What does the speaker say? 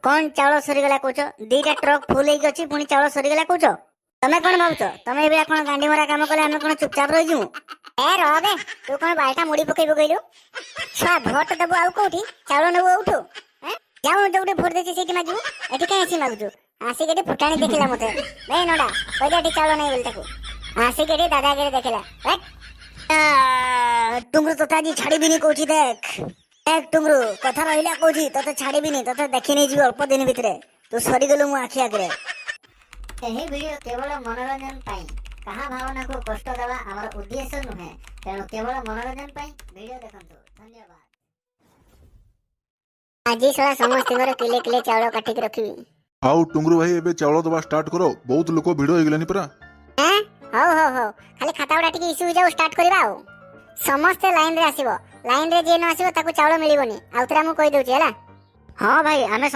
कौन चावल सरीगला कौच दीटा truck full होगी अच्छी पुणी चावल सरीगला कौच तमें कौन भावुच तमें ए कौन गांडी मरा काम कले आम कौन चुपचाप रही ए रे तू कौन बाल्टा मुड़ी पकईबू कहलु छुआ भोट देबू आउ कौटी चावल नेबू उठू जाऊ जोटे भोट देছি ସେଇଠି ମାଗିବୁ ଏଠି କାଇଁ ଆସି ମାଗୁଛୁ ଆସିକି ଏଠି ଫୁଟାଣି ଦେଖିଲା ମତେ ବେ ନଡା କହିଲା ଏଠି ଚାଉଳ ନାହିଁ ବୋଲି ତାକୁ ଆସିକି ଏଠି ଦାଦା ଆଗରେ ଦେଖିଲା ଟୁଙ୍ଗୁରୁ ତୋତେ ଆଜି ଛାଡ଼ିବିନି କହୁଛି देख टुंगरू कथा रहिला कौची तते छाड़ीबिनी तते देखि नै जीव अल्प दिन भितरे तू सरीगलु मु आखि आगरे एही वीडियो केवल मनोरंजन पाई कहा भावना को कष्ट देवा हमर उद्देश्य नुहे तेणु केवल मनोरंजन पाई वीडियो देखंतु धन्यवाद आजी सला समस्त घर किले किले चावल काटी के रखिबी आउ टुंगरू भाई एबे चावल दबा स्टार्ट करो बहुत लोक भिड़ो हो गेलानी परा हैं हो खाली खाता उडा टिके इशू जाऊ स्टार्ट करबा आउ समस्त लाइन रे आसीबो लाइन रे जे न आसीबो ताको चावल मिलिबोनी आउतरा मु कहि दउची हला हां भाई हमें